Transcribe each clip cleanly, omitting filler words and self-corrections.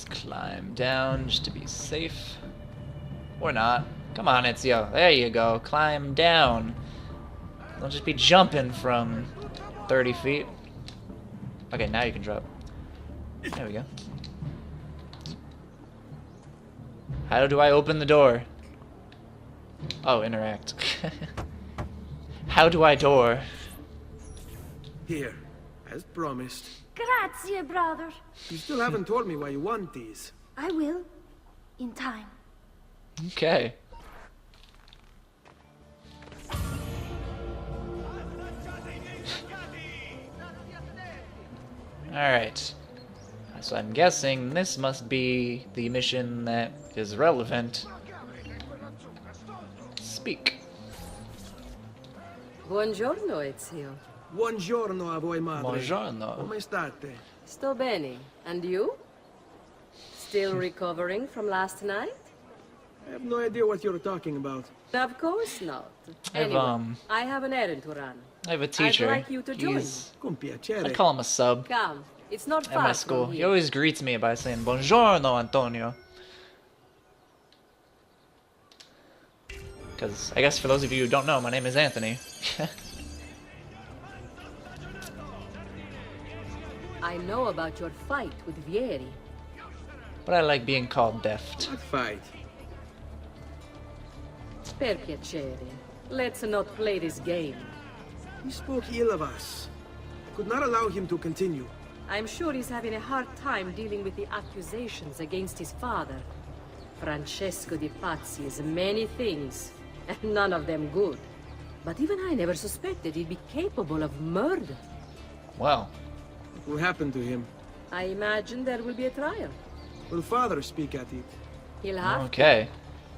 Let's climb down just to be safe. Or not. Come on, Ezio. There you go. Climb down. Don't just be jumping from 30 feet. Okay, now you can drop. There we go. How do I open the door? Oh, interact. How do I door? Here, as promised. Grazie, brother. You still haven't told me why you want these. I will. In time. Okay. Alright. So I'm guessing this must be the mission that is relevant. Speak. Buongiorno, Ezio. Buongiorno a voi, madre. Buongiorno. Come state? Sto bene. And you? Still recovering from last night? I have no idea what you're talking about. Of course not. I've, Anyway, I have an errand to run. I have a teacher. I'd like you to join. Con piacere. I'd call him a sub Come. It's not at far my school. from He here. always greets me by saying, Buongiorno, Antonio. Because I guess for those of you who don't know, my name is Anthony. I know about your fight with Vieri. But I like being called Deft. What fight? Per piacere. Let's not play this game. He spoke ill of us. Could not allow him to continue. I'm sure he's having a hard time dealing with the accusations against his father. Francesco di Pazzi is many things, and none of them good. But even I never suspected he'd be capable of murder. Well, What will happen to him? I imagine there will be a trial. Will father speak at it? He'll have okay. to.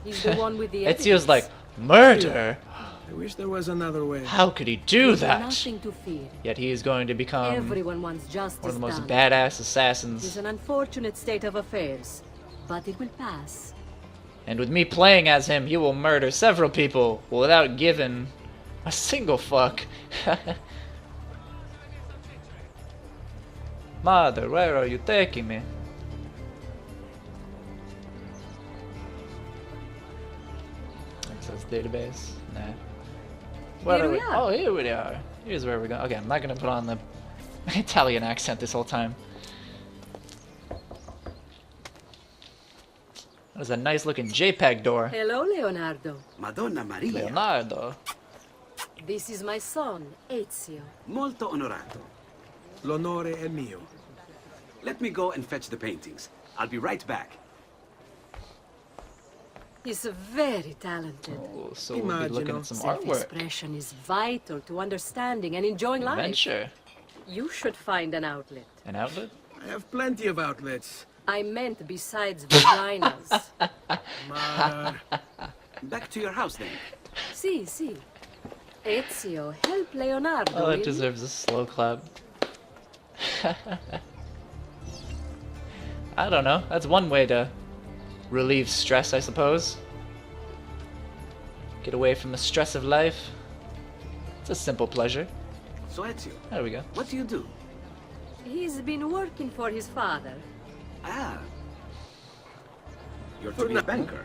He's the one with the Ezio's evidence. like, murder? I wish there was another way. How could he do There's that? nothing to fear. Yet he is going to become Everyone wants justice one of the most done. badass It's assassins. an unfortunate state of affairs, but it will pass. And with me playing as him, he will murder several people without giving a single fuck. Mother, where are you taking me? Access database? Nah. Where Here are we are. Oh, here we are. Here's where we're going. Okay, I'm not gonna put on the Italian accent this whole time. That is a nice looking JPEG door. Hello, Leonardo. Madonna Maria, Leonardo. This is my son, Ezio. molto onorato. L'onore è mio. Let me go and fetch the paintings. I'll be right back. He's very talented. Oh, so we'll be looking at some artwork. Self-expression is vital to understanding and enjoying life. Adventure. You should find an outlet. An outlet? I have plenty of outlets. I meant besides vaginas. Mother. Back to your house then. Si. Ezio, help Leonardo. Oh, will it you? deserves a slow clap. I don't know. That's one way to relieve stress, I suppose. Get away from the stress of life. It's a simple pleasure. So Ezio, There we go. what do you do? He's been working for his father. Ah. You're to be a banker.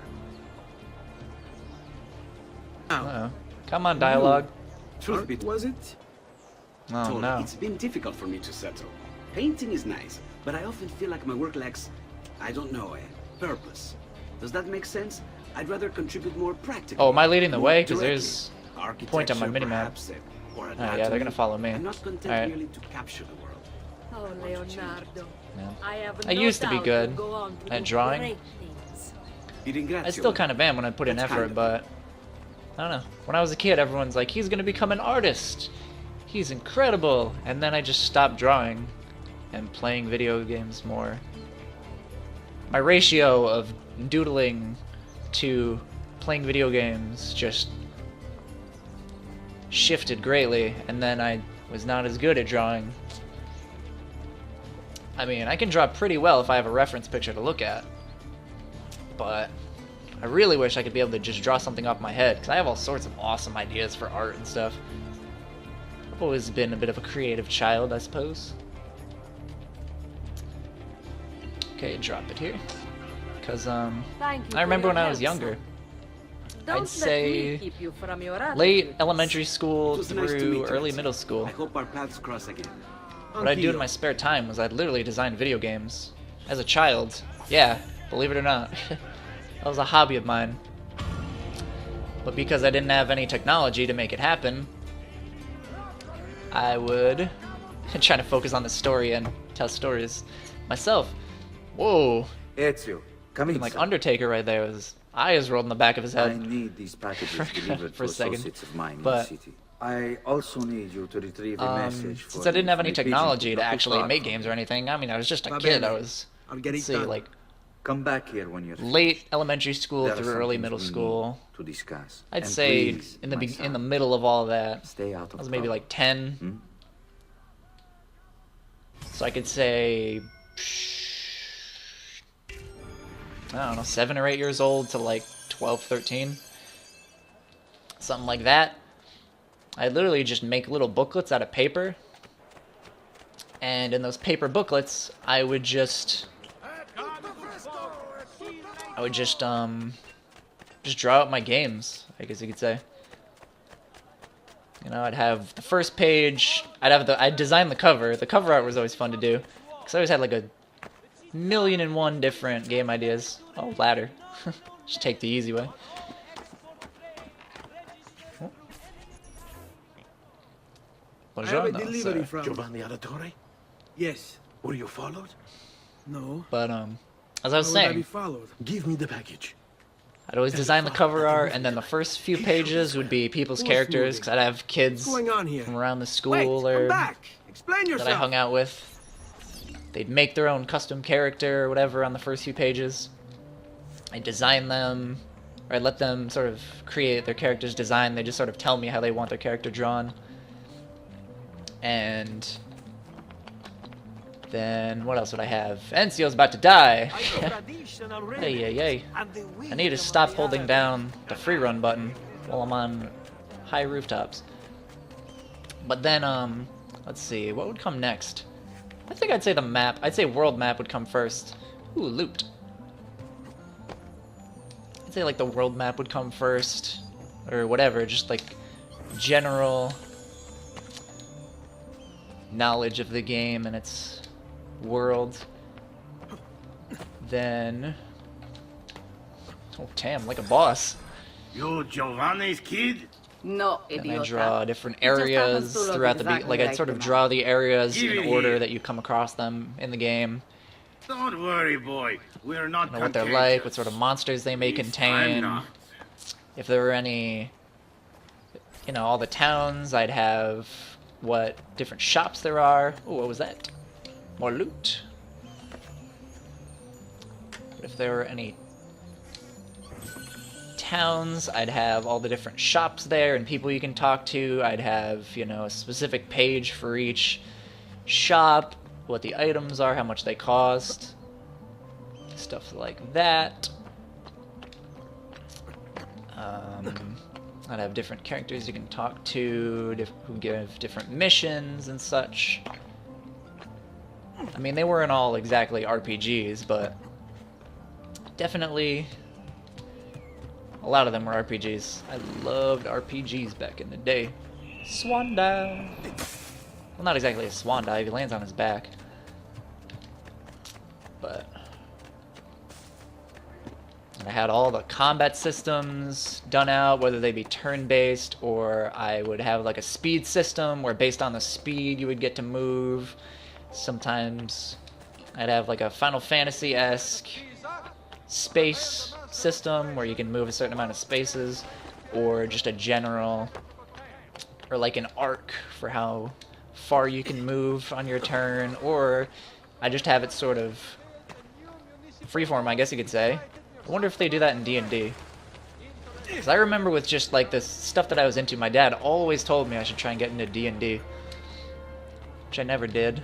Uh-oh. Come on, dialogue. Truth be Art, was it? Oh, told, no. it's been difficult for me to settle. Painting is nice, but I often feel like my work lacks, I don't know, a purpose. Does that make sense? I'd rather contribute more practically. Oh, am I leading the more way? Because directly. there's Architecture, point on my minimap. perhaps, or yeah, they're anatomy. gonna follow me. I'm not content Alright. merely to capture the world. Oh, Leonardo. Yeah. I have I no used to be doubt good you'll go on to at do drawing. great things. Ti ringrazio. I still kind of am when I put in That's effort, kind of but I don't know. When I was a kid, everyone's like, he's gonna become an artist. He's incredible. And then I just stopped drawing and playing video games more. My ratio of doodling to playing video games just shifted greatly, and then I was not as good at drawing. I mean, I can draw pretty well if I have a reference picture to look at, but I really wish I could be able to just draw something off my head, because I have all sorts of awesome ideas for art and stuff. I've always been a bit of a creative child, I suppose. Okay, drop it here. Because, Thank you I remember for when your I was help, younger. son. Don't let say me keep you from your Late attitude. elementary It school was nice to meet through you, early Ezio. middle school. I hope our paths cross again. What I'd do in my Anch'io. spare time was I'd literally design video games. As a child. Yeah, believe it or not. That was a hobby of mine. But because I didn't have any technology to make it happen, I would try to focus on the story and tell stories myself. Whoa, Ezio, come in. like son. Undertaker right there. His eyes rolled in the back of his I head. need these packages delivered For a to second, associates of mine in the but, city. I also need you to retrieve a message for since I didn't me have from any a pigeon technology to not too actually far make from games here. or anything, I mean, I was just a Va kid. I bene. was, I'll get let's it see, done. like Come back here when you're late finished. elementary school There are through some early things middle we need school. to discuss. I'd And say please, in the my in the son, middle of all that, stay out I of was maybe trouble. like 10. So I could say, I don't know, 7 or 8 years old to like 12, 13. Something like that. I'd literally just make little booklets out of paper. And in those paper booklets, I would just draw out my games, I guess you could say. You know, I'd have the first page, I'd design the cover. The cover art was always fun to do, because I always had like a million and one different game ideas. Oh, ladder. Just take the easy way. I have a Buongiorno, delivery sir. from... Giovanni Auditore? Yes. Were you followed? No. But, as I was How would I be saying, followed? Give me the package. I'd always design the cover art, and then the first few pages would be people's Who's characters, moving? because I'd have kids What's going on here? from around the school Wait, or come back. Explain that I yourself. hung out with. They'd make their own custom character or whatever on the first few pages. I'd design them, or I'd let them sort of create their character's design. They just sort of tell me how they want their character drawn. And then what else would I have? Ezio's about to die. Hey, hey, hey. I need to stop holding down the free run button while I'm on high rooftops. But then, let's see, what would come next? I think I'd say the map. I'd say world map would come first. Ooh, loot. I'd say like the world map would come first, or whatever, just like general knowledge of the game and its world. Then, oh damn, like a boss. You Giovanni's kid? No, And I idiota. draw different It just happens areas to look throughout the exactly like I'd like sort the of map. draw the areas Give in it order here. that you come across them in the game. Don't worry, boy. We're not You know what they're like, what sort of monsters they may I'm contain. not. If there were any, you know, all the towns, I'd have what different shops there are. Oh, what was that? More loot. But if there were any towns, I'd have all the different shops there and people you can talk to. I'd have, you know, a specific page for each shop, what the items are, how much they cost, stuff like that. I'd have different characters you can talk to, who give different missions and such. I mean, they weren't all exactly RPGs, but definitely a lot of them were RPGs. I loved RPGs back in the day. Swan dive. Well, not exactly a swan dive. He lands on his back. But I had all the combat systems done out, whether they be turn-based or I would have like a speed system where based on the speed you would get to move. Sometimes I'd have like a Final Fantasy-esque space system where you can move a certain amount of spaces, or just a general, or like an arc for how far you can move on your turn, or I just have it sort of freeform, I guess you could say. I wonder if they do that in D&D. Because I remember with just like this stuff that I was into, my dad always told me I should try and get into D&D, which I never did.